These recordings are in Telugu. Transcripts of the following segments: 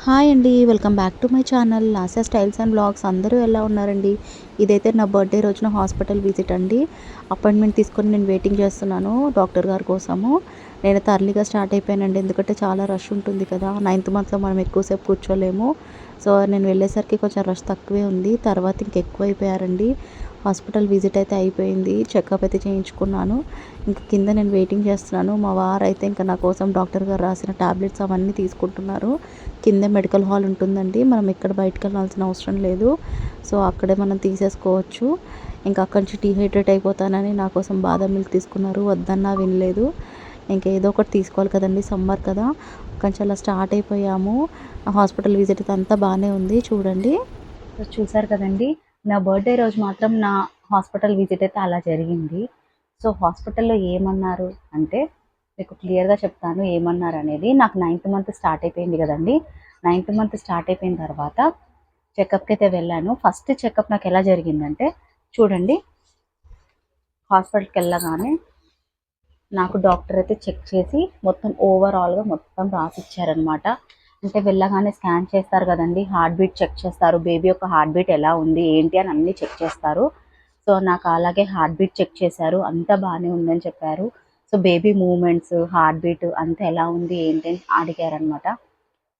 హాయ్ అండి. Welcome back to my channel Lasya styles and blogs. అందరూ ఎలా ఉన్నారండి? ఇదైతే నా బర్త్డే రోజున హాస్పిటల్ విజిట్ అండి. అపాయింట్మెంట్ తీసుకొని నేను వెయిటింగ్ చేస్తున్నాను డాక్టర్ గారి కోసము. నేనైతే అర్లీగా స్టార్ట్ అయిపోయానండి. ఎందుకంటే చాలా రష్ ఉంటుంది కదా! 9th మంత్‌లో మనం ఎక్కువసేపు కూర్చోలేము. సో, నేను వెళ్ళేసరికి కొంచెం రష్ తక్కువే ఉంది. తర్వాత ఇంకెక్కువైపోయారండి. హాస్పిటల్ విజిట్ అయితే అయిపోయింది. చెకప్ అయితే చేయించుకున్నాను. ఇంక కింద నేను వెయిటింగ్ చేస్తున్నాను. మా వారైతే ఇంకా నా కోసం డాక్టర్ గారు రాసిన టాబ్లెట్స్ అవన్నీ తీసుకుంటున్నారు. కింద మెడికల్ హాల్ ఉంటుందండి. మనం ఎక్కడ బయటికెళ్ళాల్సిన అవసరం లేదు. సో, అక్కడే మనం తీసేసుకోవచ్చు. ఇంకా అక్కడి నుంచి డీహైడ్రేట్ అయిపోతానని నా కోసం బాదం మిల్క్ తీసుకున్నారు. వద్దన్నా వినలేదు. ఇంక ఏదో ఒకటి తీసుకోవాలి కదండీ! సమ్మర్ కదా! అక్కడి నుంచి అలా స్టార్ట్ అయిపోయాము. హాస్పిటల్ విజిట్ అయితే అంతా బానే ఉంది చూడండి. సో, చూసారు కదండీ! నా బర్త్‌డే రోజు మాత్రం నా హాస్పిటల్ విజిట్ అయితే అలా జరిగింది. సో, హాస్పిటల్‌లో ఏమన్నారు అంటే మీకు క్లియర్‌గా చెప్తాను ఏమన్నారనేది. నాకు 9th మంత్ స్టార్ట్ అయిపోయింది గదండీ! 9th మంత్ స్టార్ట్ అయిపోయిన తర్వాత చెకప్‌కైతే వెళ్ళాను. ఫస్ట్ చెకప్ నాకెలా జరిగిందంటే చూడండి, హాస్పిటల్‌కెళ్ళగానే నాకు డాక్టర్ అయితే చెక్ చేసి మొత్తం ఓవరాల్‌గా మొత్తం రాసిచ్చారనమాట. అంటే వెళ్ళగానే స్కాన్ చేస్తారు గదండీ! హార్ట్ బీట్ చెక్ చేస్తారు. బేబీ యొక్క హార్ట్ బీట్ ఎలా ఉంది, ఏంటి అని అన్నీ చెక్ చేస్తారు. సో, నాకు అలాగే హార్ట్ బీట్ చెక్ చేశారు. అంతా బానే ఉందని చెప్పారు. So, baby movements, heart beat అంతా ఎలా ఉంది, ఏంటి అని అడిగారనమాట.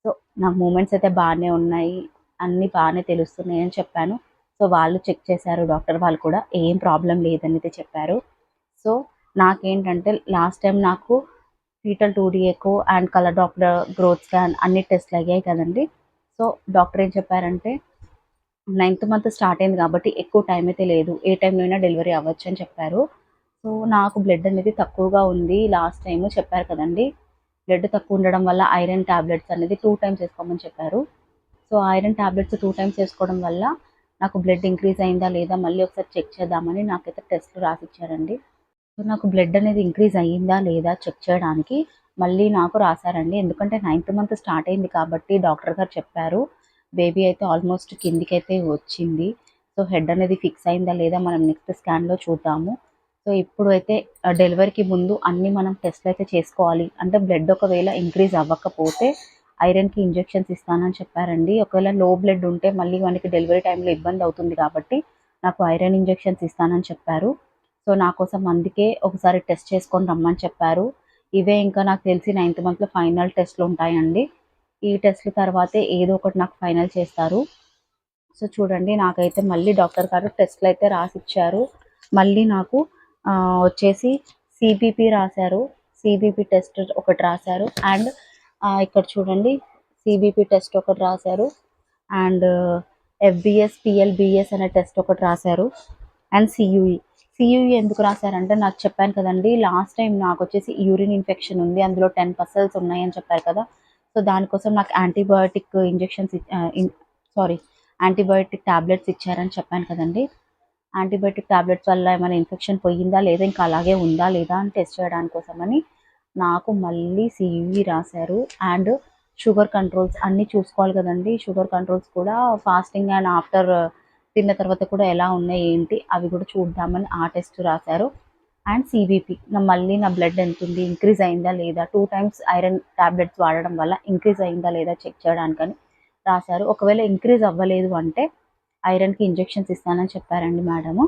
సో, నాకు మూవ్‌మెంట్స్ అయితే బానే ఉన్నాయి. అన్నీ బానే తెలుస్తున్నాయి అని చెప్పాను. సో, వాళ్ళు చెక్ చేశారు డాక్టర్ వాళ్ళు కూడా. ఏం ప్రాబ్లమ్ లేదనైతే చెప్పారు. సో, నాకేంటంటే లాస్ట్ టైమ్ నాకు fetal two D echo and colour Doppler, growth scan అన్ని టెస్ట్‌లు అయ్యాయి కదండీ! సో, డాక్టర్ ఏం చెప్పారంటే 9th మంత్ స్టార్ట్ అయింది కాబట్టి ఎక్కువ టైం అయితే లేదు. ఏ టైంలో అయినా డెలివరీ అవ్వచ్చు అని చెప్పారు. సో, నాకు బ్లడ్ అనేది తక్కువగా ఉంది. లాస్ట్ టైము చెప్పారు కదండీ! బ్లడ్ తక్కువ ఉండడం వల్ల ఐరన్ టాబ్లెట్స్ అనేది 2 టైమ్స్ ఏసుకోమని చెప్పారు. సో, ఐరన్ టాబ్లెట్స్ 2 టైమ్స్ ఏసుకోవడం వల్ల నాకు బ్లడ్ ఇంక్రీజ్ అయిందా లేదా మళ్ళీ ఒకసారి చెక్ చేద్దామని నాకైతే టెస్ట్‌లు రాసిచ్చారండి. సో, నాకు బ్లడ్ అనేది ఇంక్రీజ్ అయ్యిందా లేదా చెక్ చేయడానికి మళ్ళీ నాకు రాసారండి. ఎందుకంటే 9th మంత్ స్టార్ట్ అయింది కాబట్టి డాక్టర్ గారు చెప్పారు. బేబీ అయితే ఆల్మోస్ట్ కిందికైతే వచ్చింది. సో, హెడ్ అనేది ఫిక్స్ అయిందా లేదా మనం నెక్స్ట్ స్కాన్‌లో చూద్దాము. సో, ఇప్పుడు అయితే డెలివరీకి ముందు అన్నీ మనం టెస్ట్‌లయితే చేసుకోవాలి. అంటే బ్లడ్ ఒకవేళ ఇంక్రీజ్ అవ్వకపోతే ఐరన్‌కి ఇంజెక్షన్స్ ఇస్తానని చెప్పారండి. ఒకవేళ లో బ్లడ్ ఉంటే మళ్ళీ మనకి డెలివరీ టైమ్‌లో ఇబ్బంది అవుతుంది కాబట్టి నాకు ఐరన్ ఇంజెక్షన్స్ ఇస్తానని చెప్పారు. సో, నా కోసం అందుకే ఒకసారి టెస్ట్ చేసుకొని రమ్మని చెప్పారు. ఇవే ఇంకా నాకు తెలిసి 9th మంత్‌లో ఫైనల్ టెస్ట్‌లుంటాయండి. ఈ టెస్ట్‌ల తర్వాతే ఏదో ఒకటి నాకు ఫైనల్ చేస్తారు. సో, చూడండి నాకైతే మళ్ళీ డాక్టర్ గారు టెస్ట్‌లయితే రాసిచ్చారు. మళ్ళీ నాకు వచ్చేసి సీబీపీ రాశారు. సీబీపీ టెస్ట్ ఒకటి రాశారు. అండ్ ఇక్కడ చూడండి సీబీపీ టెస్ట్ ఒకటి రాశారు. అండ్ ఎఫ్‌బీఎస్, పీఎల్‌బీఎస్ అనే టెస్ట్ ఒకటి రాశారు. అండ్ సీయూఈ. సీయూఈ ఎందుకు రాశారంటే నాకు చెప్పాను కదండీ! లాస్ట్ టైమ్ నాకొచ్చేసి యూరిన్ ఇన్ఫెక్షన్ ఉంది. అందులో 10 పసల్స్ ఉన్నాయని చెప్పారు కదా! సో, దానికోసం నాకు antibiotic injections sorry, antibiotic tablets ఇచ్చారని చెప్పాను కదండీ! యాంటీబయోటిక్ టాబ్లెట్స్ వల్ల ఏమైనా ఇన్ఫెక్షన్ పోయిందా లేదా ఇంకా అలాగే ఉందా లేదా అని టెస్ట్ చేయడానికి కోసమని నాకు మళ్ళీ సీయూఈ రాశారు. అండ్ షుగర్ కంట్రోల్స్ అన్నీ చూసుకోవాలి కదండీ! షుగర్ కంట్రోల్స్ కూడా ఫాస్టింగ్ అండ్ ఆఫ్టర్ తిన్న తర్వాత కూడా ఎలా ఉన్నాయి ఏంటి అవి కూడా చూద్దామని ఆ టెస్ట్ రాశారు. అండ్ సీబీపీ మళ్ళీ నా బ్లడ్ ఎంతుంది, ఇంక్రీజ్ అయిందా లేదా, 2 టైమ్స్ ఐరన్ టాబ్లెట్స్ వాడడం వల్ల ఇంక్రీజ్ అయిందా లేదా చెక్ చేయడానికని రాశారు. ఒకవేళ ఇంక్రీజ్ అవ్వలేదు అంటే ఐరన్‌కి ఇంజెక్షన్స్ ఇస్తానని చెప్పారండి మేడము.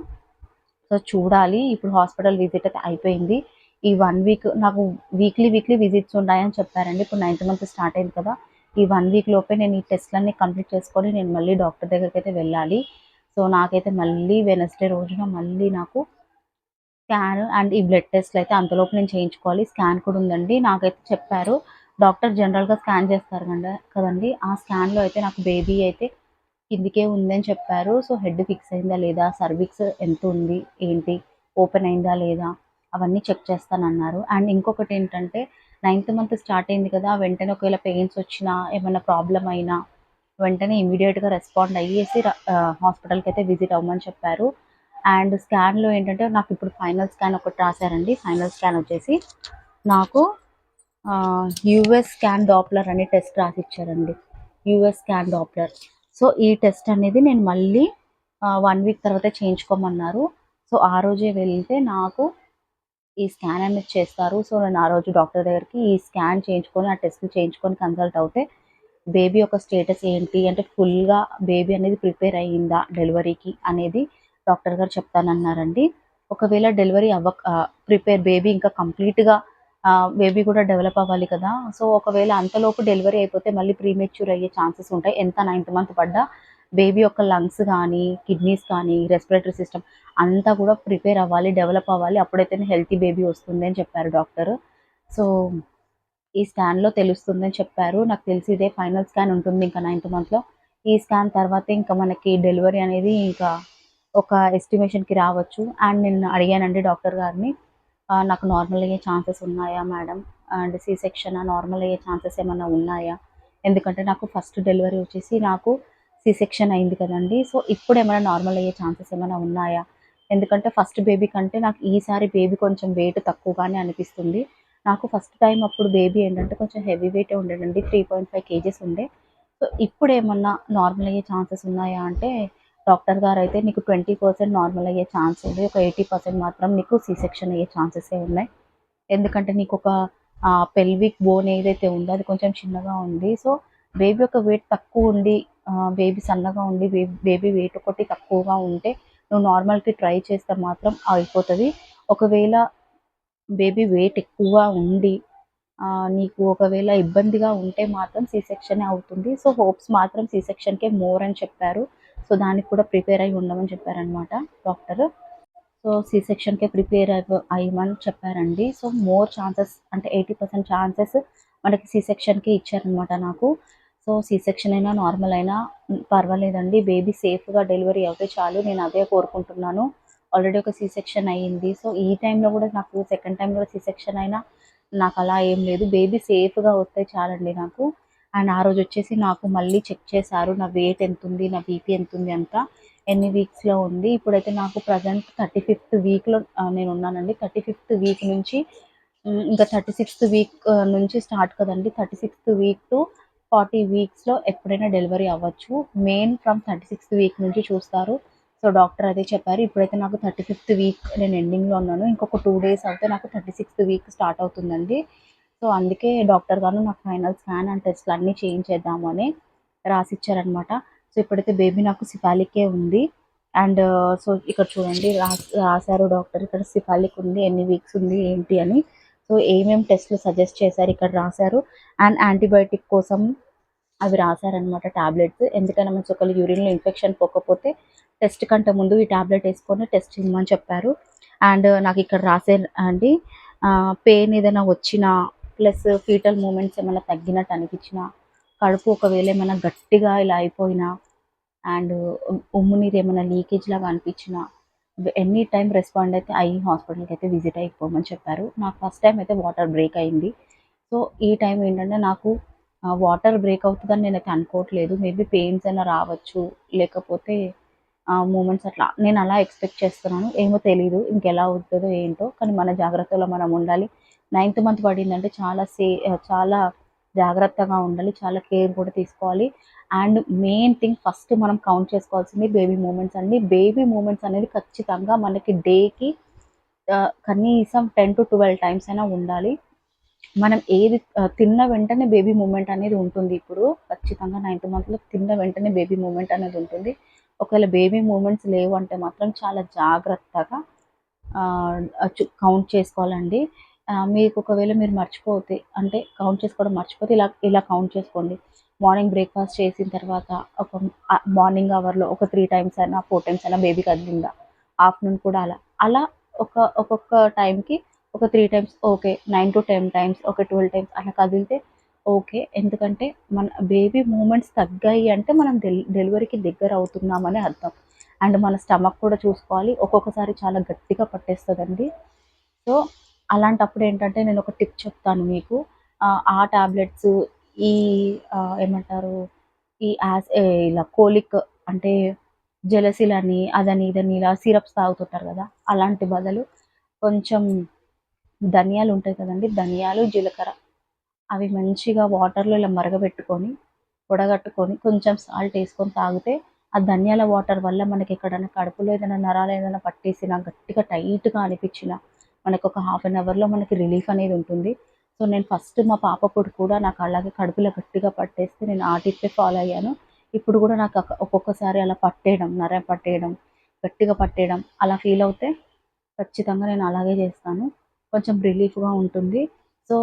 సో, చూడాలి. ఇప్పుడు హాస్పిటల్ విజిట్ అయితే అయిపోయింది. ఈ 1 వీక్ నాకు వీక్లీ విజిట్స్ ఉన్నాయని చెప్పారండి. ఇప్పుడు 9th మంత్ స్టార్ట్ అయింది కదా! ఈ 1 వీక్ లోపే నేను ఈ టెస్ట్‌లన్నీ కంప్లీట్ చేసుకొని నేను మళ్ళీ డాక్టర్ దగ్గరికైతే వెళ్ళాలి. సో, నాకైతే మళ్ళీ వెడ్నెస్‌డే రోజున మళ్ళీ నాకు స్కాన్ అండ్ ఈ బ్లడ్ టెస్ట్‌లయితే అంతలోపు నేను చేయించుకోవాలి. స్కాన్ కూడా ఉందండి. నాకైతే చెప్పారు. డాక్టర్ జనరల్‌గా స్కాన్ చేస్తారు కదండీ! ఆ స్కాన్‌లో అయితే నాకు బేబీ అయితే కిందికే ఉందని చెప్పారు. సో, హెడ్ ఫిక్స్ అయిందా లేదా, సర్విక్స్ ఎంతుంది, ఏంటి, ఓపెన్ అయిందా లేదా అవన్నీ చెక్ చేస్తానన్నారు. అండ్ ఇంకొకటేంటంటే 9th మంత్ స్టార్ట్ అయింది కదా! వెంటనే ఒకవేళ పెయిన్స్ వచ్చినా, ఏమన్నా ప్రాబ్లమ్ అయినా వెంటనే ఇమ్మీడియేట్‌గా రెస్పాండ్ అయ్యేసి హాస్పిటల్‌కైతే విజిట్ అవ్వమని చెప్పారు. అండ్ స్కాన్‌లో ఏంటంటే నాకిప్పుడు ఫైనల్ స్కాన్ ఒకటి రాసారండి. ఫైనల్ స్కాన్ వచ్చేసి నాకు యూఎస్ స్కాన్ డాప్లర్ అనే టెస్ట్ రాసిచ్చారండి. US scan Doppler. సో, ఈ టెస్ట్ అనేది నేను మళ్ళీ 1 వీక్ తర్వాత చేయించుకోమన్నారు. సో, ఆ రోజే వెళ్తే నాకు ఈ స్కాన్ అనేది చేస్తారు. సో, నేను ఆ రోజు డాక్టర్ దగ్గరికి ఈ స్కాన్ చేయించుకొని, ఆ టెస్ట్‌లు చేయించుకొని కన్సల్ట్ అవుతే బేబీ యొక్క స్టేటస్ ఏంటి అంటే ఫుల్‌గా బేబీ అనేది ప్రిపేర్ అయ్యిందా డెలివరీకి అనేది డాక్టర్ గారు చెప్తానన్నారండి. ఒకవేళ డెలివరీ బేబీ ఇంకా కంప్లీట్‌గా బేబీ కూడా డెవలప్ అవ్వాలి కదా! సో, ఒకవేళ అంతలోపు డెలివరీ అయిపోతే మళ్ళీ ప్రీమెచ్యూర్ అయ్యే ఛాన్సెస్ ఉంటాయి. ఎంత నైన్త్ మంత్ పడ్డా బేబీ యొక్క లంగ్స్ గానీ, కిడ్నీస్ కానీ, రెస్పిరేటరీ సిస్టమ్ అంతా కూడా ప్రిపేర్ అవ్వాలి, డెవలప్ అవ్వాలి. అప్పుడైతేనే హెల్తీ బేబీ వస్తుంది అని చెప్పారు డాక్టరు. సో, ఈ స్కాన్‌లో తెలుస్తుందని చెప్పారు. నాకు తెలిసి ఇదే ఫైనల్ స్కాన్ ఉంటుంది ఇంకా నైన్త్ మంత్‌లో. ఈ స్కాన్ తర్వాతే ఇంకా మనకి డెలివరీ అనేది ఇంకా ఒక ఎస్టిమేషన్‌కి రావచ్చు. అండ్ నేను అడిగానండి డాక్టర్ గారిని. నాకు నార్మల్ అయ్యే ఛాన్సెస్ ఉన్నాయా మేడం? అండ్ సి సెక్షనా? నార్మల్ అయ్యే ఛాన్సెస్ ఏమన్నా ఉన్నాయా? ఎందుకంటే నాకు ఫస్ట్ డెలివరీ వచ్చేసి నాకు సి సెక్షన్ అయింది కదండీ! సో, ఇప్పుడేమైనా నార్మల్ అయ్యే ఛాన్సెస్ ఏమైనా ఉన్నాయా? ఎందుకంటే ఫస్ట్ బేబీ కంటే నాకు ఈసారి బేబీ కొంచెం వెయిట్ తక్కువగానే అనిపిస్తుంది. నాకు ఫస్ట్ టైమ్ అప్పుడు బేబీ ఏంటంటే కొంచెం హెవీ వెయిటే ఉండేనండి. 3.5 కేజీస్ ఉండే. సో, ఇప్పుడేమన్నా నార్మల్ అయ్యే ఛాన్సెస్ ఉన్నాయా అంటే, డాక్టర్ గారైతే నీకు 20% నార్మల్ అయ్యే ఛాన్స్ ఉంది. ఒక 80% మాత్రం నీకు సి సెక్షన్ అయ్యే ఛాన్సెసే ఉన్నాయి. ఎందుకంటే నీకొక పెల్విక్ బోన్ ఏదైతే ఉందో అది కొంచెం చిన్నగా ఉంది. సో, బేబీ యొక్క వెయిట్ తక్కువుండి బేబీ సన్నగా ఉండి బేబీ వెయిట్ ఒకటి తక్కువగా ఉంటే నువ్వు నార్మల్‌కి ట్రై చేస్తే మాత్రం అయిపోతది. ఒకవేళ బేబీ వెయిట్ ఎక్కువగా ఉండి నీకు ఒకవేళ ఇబ్బందిగా ఉంటే మాత్రం సి సెక్షనే అవుతుంది. సో, హోప్స్ మాత్రం సి సెక్షన్‌కే మోర్ అని చెప్పారు. సో, దానికి కూడా ప్రిపేర్ అయ్యి ఉండమని చెప్పారనమాట డాక్టరు. సో, సి సెక్షన్‌కే ప్రిపేర్ అయ్యమని చెప్పారండి. సో, మోర్ ఛాన్సెస్ అంటే 80% ఛాన్సెస్ మనకి సి సెక్షన్‌కే ఇచ్చారనమాట నాకు. సో, సి సెక్షన్ అయినా, నార్మల్ అయినా పర్వాలేదండి. బేబీ సేఫ్‌గా డెలివరీ అవుతే చాలు. నేను అదే కోరుకుంటున్నాను. ఆల్రెడీ ఒక సి సెక్షన్ అయ్యింది. సో, ఈ టైంలో కూడా నాకు సెకండ్ టైమ్ కూడా సి సెక్షన్ అయినా నాకలా ఏం లేదు. బేబీ సేఫ్‌గా వస్తే చాలండి నాకు. అండ్ ఆ రోజొచ్చేసి నాకు మళ్ళీ చెక్ చేశారు. నా వెయిట్ ఎంతుంది, నా బీపీ ఎంతుంది అంతా. ఎన్ని వీక్స్‌లో ఉంది. ఇప్పుడైతే నాకు ప్రెజెంట్ 35థ్ వీక్‌లో నేనున్నానండి. 35థ్ వీక్ నుంచి ఇంకా 36థ్ వీక్ నుంచి స్టార్ట్ కదండీ. 36థ్ వీక్ టు 40 వీక్స్‌లో ఎప్పుడైనా డెలివరీ అవ్వచ్చు. మెయిన్ ఫ్రమ్ 36థ్ వీక్ నుంచి చూస్తారు. సో, డాక్టర్ అదే చెప్పారు. ఇప్పుడైతే నాకు 35థ్ వీక్ నేను ఎండింగ్‌లో ఉన్నాను. ఇంకొక 2 డేస్ అవుతే నాకు 36థ్ వీక్ స్టార్ట్ అవుతుందండి. సో, అందుకే డాక్టర్ గారు నాకు ఫైనల్ స్కాన్ అండ్ టెస్ట్‌లన్నీ చేయించేద్దాము అని రాసిచ్చారనమాట. సో, ఇప్పుడైతే బేబీ నాకు సిఫాలికే ఉంది. అండ్ సో, ఇక్కడ చూడండి రాసారు డాక్టర్ ఇక్కడ సిఫాలిక్ ఉంది. ఎన్ని వీక్స్ ఉంది ఏంటి అని. సో, ఏమేం టెస్ట్‌లు సజెస్ట్ చేశారు ఇక్కడ రాసారు. అండ్ యాంటీబయోటిక్ కోసం అవి రాసారనమాట టాబ్లెట్స్. ఎందుకైనా మంచిది ఒకవేళ యూరిన్‌లో ఇన్ఫెక్షన్ పోకపోతే టెస్ట్ కంటే ముందు ఈ టాబ్లెట్ ఏసుకొని టెస్ట్ ఇమ్మని చెప్పారు. అండ్ నాకిక్కడ రాసారు అండి పెయిన్ ఏదైనా వచ్చినా, ప్లస్ ఫీటల్ మూవ్‌మెంట్స్ ఏమైనా తగ్గినట్టు అనిపించినా, కడుపు ఒకవేళ ఏమైనా గట్టిగా ఇలా అయిపోయినా, అండ్ ఉమ్ము నీరు ఏమైనా లీకేజ్ లాగా అనిపించినా, ఎనీ టైమ్ రెస్పాండ్ అయితే అయ్యి హాస్పిటల్‌కైతే విజిట్ అయిపోమని చెప్పారు. నాకు ఫస్ట్ టైమ్ అయితే వాటర్ బ్రేక్ అయింది. సో, ఈ టైం ఏంటంటే నాకు వాటర్ బ్రేక్ అవుతదని నేనైతే అనుకోవట్లేదు. మేబీ పెయిన్స్ అయినా రావచ్చు. లేకపోతే మూమెంట్స్ అట్లా నేనలా ఎక్స్‌పెక్ట్ చేస్తున్నాను. ఏమో తెలీదు. ఇంకెలా అవుతదో ఏంటో. కానీ మన జాగ్రత్తలో మనం ఉండాలి. నైన్త్ మంత్ పడిందంటే చాలా జాగ్రత్తగా ఉండాలి. చాలా కేర్ కూడా తీసుకోవాలి. అండ్ మెయిన్ థింగ్ ఫస్ట్ మనం కౌంట్ చేసుకోవాల్సింది బేబీ మూమెంట్స్ అండి. బేబీ మూమెంట్స్ అనేది ఖచ్చితంగా మనకి డేకి కనీసం 10-12 టైమ్స్ అయినా ఉండాలి. మనం ఏది తిన్న వెంటనే బేబీ మూవ్‌మెంట్ అనేది ఉంటుంది ఇప్పుడు. ఖచ్చితంగా నైన్త్ మంత్‌లో తిన్న వెంటనే బేబీ మూవ్‌మెంట్ అనేది ఉంటుంది. ఒకవేళ బేబీ మూవ్‌మెంట్స్ లేవు అంటే మాత్రం చాలా జాగ్రత్తగా కౌంట్ చేసుకోవాలండి. మీకు ఒకవేళ మీరు మర్చిపోతే అంటే కౌంట్ చేసుకోవడం మర్చిపోతే ఇలా ఇలా కౌంట్ చేసుకోండి. మార్నింగ్ బ్రేక్‌ఫాస్ట్ చేసిన తర్వాత ఒక మార్నింగ్ అవర్‌లో ఒక 3 టైమ్స్ అయినా, 4 టైమ్స్ అయినా బేబీ కదిలిందా? ఆఫ్టర్‌నూన్ కూడా అలా. అలా ఒక్కొక్క టైంకి ఒక 3 టైమ్స్ ఓకే. 9-10 టైమ్స్, ఒక 12 టైమ్స్ అట్లా కదిలితే ఓకే. ఎందుకంటే మన బేబీ మూవ్‌మెంట్స్ తగ్గాయి అంటే మనం డెలివరీకి దగ్గరవుతున్నామని అర్థం. అండ్ మన స్టమక్ కూడా చూసుకోవాలి. ఒక్కొక్కసారి చాలా గట్టిగా పట్టేస్తదండి. సో, అలాంటప్పుడు ఏంటంటే నేనొక టిప్ చెప్తాను మీకు. ఆ టాబ్లెట్స్ ఈ ఏమంటారు ఈ ఇలా కోలిక్ అంటే జెలసిలని, అదని, ఇదని ఇలా సిరప్స్ తాగుతుంటారు గదా! అలాంటి బదులు కొంచెం ధనియాలుంటాయి కదండీ! ధనియాలు, జీలకర్ర అవి మంచిగా వాటర్‌లో ఇలా మరగబెట్టుకొని, వడగట్టుకొని, కొంచెం సాల్ట్ ఏసుకొని తాగితే, ఆ ధనియాల వాటర్ వల్ల మనకెక్కడైనా కడుపులో ఏదైనా నరాలేదైనా పట్టేసినా, గట్టిగా టైట్‌గా అనిపిచ్చినా, మనకొక హాఫ్ అన్ అవర్‌లో మనకి రిలీఫ్ అనేది ఉంటుంది. సో నేను ఫస్ట్ మా పాపప్పుడు కూడా నాకు అలాగే కడుపులో గట్టిగా పట్టేస్తే నేను ఆ టిప్పే ఫాలో అయ్యాను. ఇప్పుడు కూడా నాకు ఒక్కొక్కసారి అలా పట్టేయడం, నరం పట్టేయడం, గట్టిగా పట్టేయడం అలా ఫీల్ అవుతే ఖచ్చితంగా నేను అలాగే చేస్తాను. కొంచెం రిలీఫ్‌గా ఉంటుంది. సో,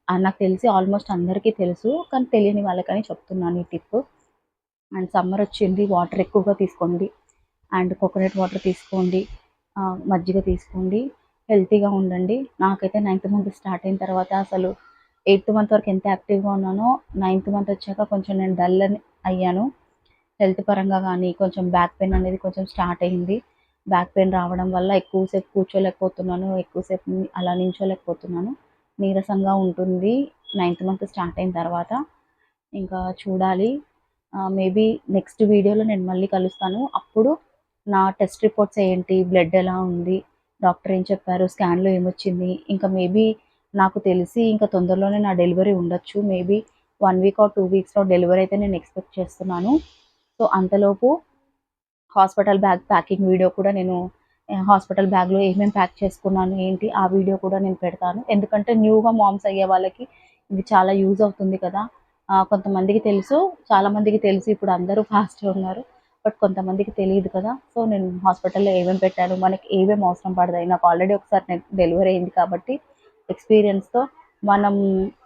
నాకు తెలిసి ఆల్మోస్ట్ అందరికీ తెలుసు. కానీ తెలియని వాళ్ళకని చెప్తున్నాను ఈ టిప్పు. అండ్ సమ్మర్ వచ్చింది. వాటర్ ఎక్కువగా తీసుకోండి. అండ్ కోకోనట్ వాటర్ తీసుకోండి. మజ్జిగ తీసుకోండి. హెల్తీగా ఉండండి. నాకైతే నైన్త్ మంత్ స్టార్ట్ అయిన తర్వాత అసలు ఎయిత్ మంత్ వరకు ఎంత యాక్టివ్‌గా ఉన్నానో, నైన్త్ మంత్ వచ్చాక కొంచెం నేను డల్ అని అయ్యాను. హెల్త్ పరంగా గానీ, కొంచెం బ్యాక్ పెయిన్ అనేది కొంచెం స్టార్ట్ అయింది. బ్యాక్ పెయిన్ రావడం వల్ల ఎక్కువసేపు కూర్చోలేకపోతున్నాను. ఎక్కువసేపు అలా నించోలేకపోతున్నాను. నీరసంగా ఉంటుంది. నైన్త్ మంత్ స్టార్ట్ అయిన తర్వాత. ఇంకా చూడాలి. మేబీ నెక్స్ట్ వీడియోలో నేను మళ్ళీ కలుస్తాను. అప్పుడు నా టెస్ట్ రిపోర్ట్స్ ఏంటి, బ్లడ్ ఎలా ఉంది, డాక్టర్ ఏం చెప్పారు, స్కాన్‌లో ఏమొచ్చింది, ఇంకా మేబీ నాకు తెలిసి ఇంకా తొందరలోనే నా డెలివరీ ఉండొచ్చు. మేబీ 1 వీక్ ఆర్ 2 వీక్స్‌లో డెలివరీ అయితే నేను ఎక్స్‌పెక్ట్ చేస్తున్నాను. సో, అంతలోపు హాస్పిటల్ బ్యాగ్ ప్యాకింగ్ వీడియో కూడా నేను హాస్పిటల్ బ్యాగ్‌లో ఏమేం ప్యాక్ చేసుకున్నాను ఏంటి, ఆ వీడియో కూడా నేను పెడతాను. ఎందుకంటే న్యూగా మామ్స్ అయ్యే వాళ్ళకి ఇది చాలా యూజ్ అవుతుంది కదా! కొంతమందికి తెలుసు, చాలామందికి తెలుసు. ఇప్పుడు అందరూ ఫాస్ట్‌గా ఉన్నారు. బట్ కొంతమందికి తెలీదు కదా! సో, నేను హాస్పిటల్‌లో ఏమేమి పెట్టాను, మనకి ఏమేమి అవసరం పడతాయి. నాకు ఆల్రెడీ ఒకసారి డెలివరీ అయింది కాబట్టి ఎక్స్‌పీరియన్స్‌తో మనం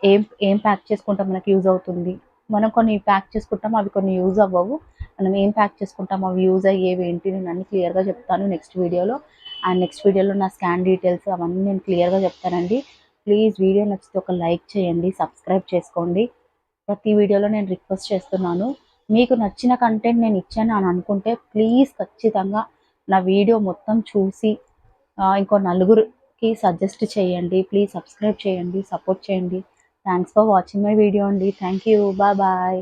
ఏం ఏం ప్యాక్ చేసుకుంటే మనకి యూజ్ అవుతుంది. మనం కొన్ని ప్యాక్ చేసుకుంటాం, అవి కొన్ని యూజ్ అవ్వవు. మనం ఏం ప్యాక్ చేసుకుంటాం, అవి యూజ్ అయ్యేవి ఏంటి నేను అన్నీ క్లియర్‌గా చెప్తాను నెక్స్ట్ వీడియోలో. అండ్ నెక్స్ట్ వీడియోలో నా స్కాన్ డీటెయిల్స్ అవన్నీ నేను క్లియర్‌గా చెప్తానండి. ప్లీజ్ వీడియో నచ్చితే ఒక లైక్ చేయండి, సబ్స్క్రైబ్ చేసుకోండి. ప్రతి వీడియోలో నేను రిక్వెస్ట్ చేస్తున్నాను. మీకు నచ్చిన కంటెంట్ నేను ఇచ్చాను అని అనుకుంటే ప్లీజ్ ఖచ్చితంగా నా వీడియో మొత్తం చూసి ఇంకో నలుగురికి సజెస్ట్ చేయండి. ప్లీజ్ సబ్స్క్రైబ్ చేయండి, సపోర్ట్ చేయండి. Thanks for watching my video అండి. Thank you. బాయ్.